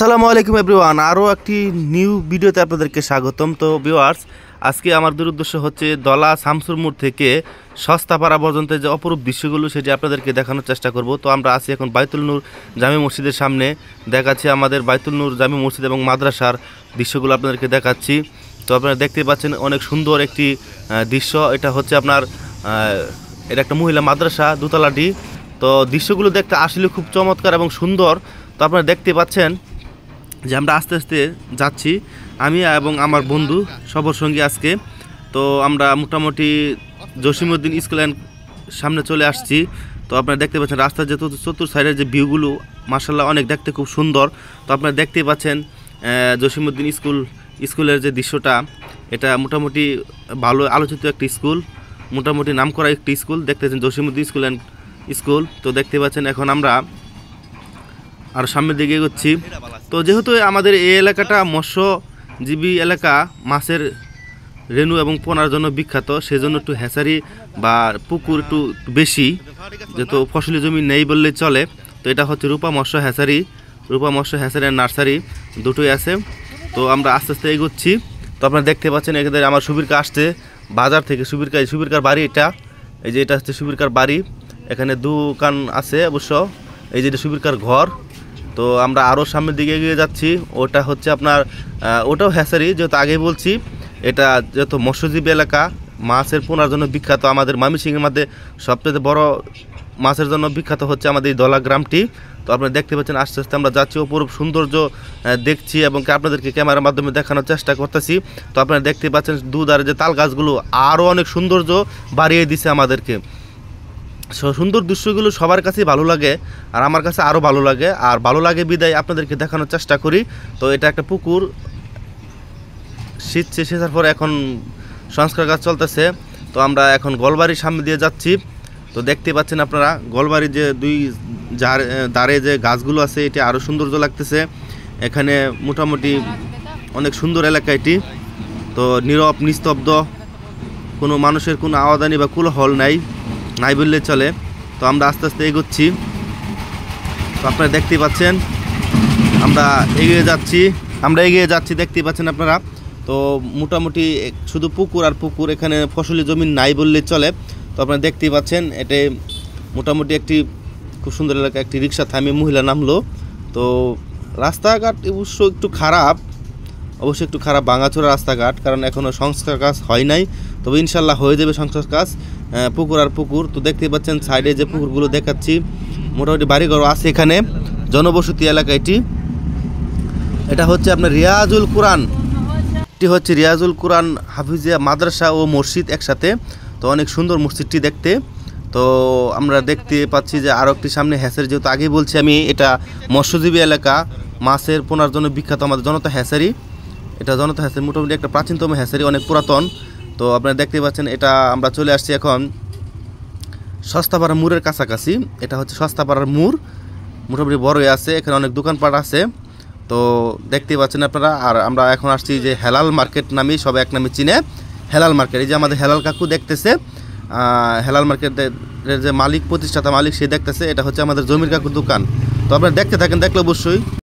আসসালামু আলাইকুম এভরিওয়ান, আরও একটি নিউ ভিডিওতে আপনাদেরকে স্বাগতম। তো ভিউয়ার্স, আজকে আমাদের উদ্দেশ্য হচ্ছে দলা শামসুর মোড় থেকে সস্তাপাড়া পর্যন্ত যে অপরূপ দৃশ্যগুলো সেটি আপনাদেরকে দেখানোর চেষ্টা করব। তো আমরা আছি এখন বাইতুল নূর জামি মসজিদের সামনে, দেখাচ্ছি আমাদের বাইতুল নূর জামি মসজিদ এবং মাদ্রাসার দৃশ্যগুলো আপনাদেরকে দেখাচ্ছি। তো আপনারা দেখতে পাচ্ছেন অনেক সুন্দর একটি দৃশ্য। এটা হচ্ছে আপনার এটা একটা মহিলা মাদ্রাসা দোতলাটি। তো দৃশ্যগুলো দেখতে আসলে খুব চমৎকার এবং সুন্দর। তো আপনারা দেখতে পাচ্ছেন যে আমরা আস্তে আস্তে যাচ্ছি, আমি এবং আমার বন্ধু সবার সঙ্গে আজকে। তো আমরা মোটামুটি জসিমউদ্দিন স্কুল অ্যান্ড সামনে চলে আসছি। তো আপনারা দেখতে পাচ্ছেন রাস্তার যে চতুর সাইডের যে ভিউগুলো মার্শাল্লাহ অনেক দেখতে খুব সুন্দর। তো আপনারা দেখতেই পাচ্ছেন জসিমউদ্দিন স্কুলের যে দৃশ্যটা, এটা মোটামুটি ভালো আলোচিত একটি স্কুল, মোটামুটি নামকরা একটি স্কুল। দেখতে পাচ্ছেন জসিমউদ্দিন স্কুল অ্যান্ড স্কুল। তো দেখতে পাচ্ছেন এখন আমরা আর সামনের দিকে এগোচ্ছি। তো যেহেতু আমাদের এই এলাকাটা মৎস্যজীবী এলাকা, মাছের রেণু এবং পোনার জন্য বিখ্যাত, সেজন্য একটু হ্যাচারি বা পুকুর একটু বেশি, যেহেতু ফসলি জমি নেই বললেই চলে। তো এটা হচ্ছে রূপা মৎস্য হ্যাচারি অ্যান্ড নার্সারি, দুটোই আছে। তো আমরা আস্তে আস্তে এগোচ্ছি। তো আপনারা দেখতে পাচ্ছেন এখানে আমার সুবীরকা আসছে বাজার থেকে। সুবীরকার বাড়ি এটা, এই যে এটা হচ্ছে সুবীরকার বাড়ি। এখানে দোকান আছে অবশ্য, এই যে এটা সুবীরকার ঘর। তো আমরা আরও সামনের দিকে এগিয়ে যাচ্ছি। ওটা হচ্ছে আপনার ওটাও হ্যাচারি, যেহেতু আগেই বলছি এটা যেহেতু মৎস্যজীবী এলাকা, মাছের পোনার জন্য বিখ্যাত। আমাদের ময়মনসিংহের মধ্যে সবচেয়ে বড় মাছের জন্য বিখ্যাত হচ্ছে আমাদের এই দলা গ্রামটি। তো আপনারা দেখতে পাচ্ছেন আস্তে আস্তে আমরা যাচ্ছি, অপরূপ সৌন্দর্য দেখছি এবং আপনাদেরকে ক্যামেরার মাধ্যমে দেখানোর চেষ্টা করতেছি। তো আপনারা দেখতে পাচ্ছেন দুধারে যে তাল গাছগুলো আরও অনেক সৌন্দর্য বাড়িয়ে দিছে আমাদেরকে। সুন্দর দৃশ্যগুলো সবার কাছেই ভালো লাগে, আর আমার কাছে আরও ভালো লাগে। আর ভালো লাগে বিদায় আপনাদেরকে দেখানোর চেষ্টা করি। তো এটা একটা পুকুর, সেচার পর এখন সংস্কার কাজ চলতেছে। তো আমরা এখন গোলবাড়ির সামনে দিয়ে যাচ্ছি। তো দেখতে পাচ্ছেন আপনারা গোলবাড়ির যে দুই ধারে যে গাছগুলো আছে, এটি আরও সৌন্দর্য লাগতেছে। এখানে মোটামুটি অনেক সুন্দর এলাকা এটি। তো নীরব নিস্তব্ধ, কোনো মানুষের কোনো আওয়াদানি বা কোলাহল নাই বললে চলে। তো আমরা আস্তে আস্তে এগোচ্ছি। তো আপনারা দেখতেই পাচ্ছেন আমরা এগিয়ে যাচ্ছি দেখতেই পাচ্ছেন আপনারা। তো মোটামুটি শুধু পুকুর আর পুকুর, এখানে ফসলি জমি নাই বললে চলে। তো আপনারা দেখতেই পাচ্ছেন এটা মোটামুটি একটি খুব সুন্দর এলাকা। একটি রিক্সা থামিয়ে মহিলা নামলো। তো রাস্তাঘাট অবশ্যই একটু খারাপ, ভাঙাচোরা রাস্তাঘাট, কারণ এখনও সংস্কার কাজ হয় নাই। তবে ইনশাল্লাহ হয়ে যাবে সংস্কার কাজ। পুকুর আর পুকুর। তো দেখতেই পাচ্ছেন সাইডে যে পুকুরগুলো দেখাচ্ছি, মোটামুটি বাড়িঘর আছে এখানে, জনবসতি এলাকা এটি। এটা হচ্ছে আপনার রিয়াজুল কুরআন হাফিজিয়া মাদ্রাসা ও মসজিদ একসাথে। তো অনেক সুন্দর মসজিদটি দেখতে। তো আমরা দেখতে পাচ্ছি যে আরও একটি সামনে হ্যাচারি, যেহেতু আগেই বলছি আমি এটা মৎস্যজীবী এলাকা, মাছের পোনার জন্য বিখ্যাত আমাদের জনতা হ্যাচারি। এটা জনতা হ্যাচারি মোটামুটি একটা প্রাচীনতম হ্যাচারি, অনেক পুরাতন। তো আপনারা দেখতে পাচ্ছেন এটা আমরা চলে আসছি এখন সস্তাপাড়া মোড়ের কাছাকাছি। এটা হচ্ছে সস্তাপাড়ার মোড়, মোটামুটি বড়ই আছে, এখানে অনেক দোকানপাট আছে। তো দেখতেই পাচ্ছেন আপনারা। আর আমরা এখন আসছি যে হেলাল মার্কেট নামে, সব এক নামে চিনে, হেলাল মার্কেট। এই যে আমাদের হেলাল কাকু দেখতেছে, হেলাল মার্কেটের যে প্রতিষ্ঠাতা মালিক সে দেখতেছে। এটা হচ্ছে আমাদের জমির কাকুর দোকান। তো আপনারা দেখতে থাকেন, দেখলে অবশ্যই।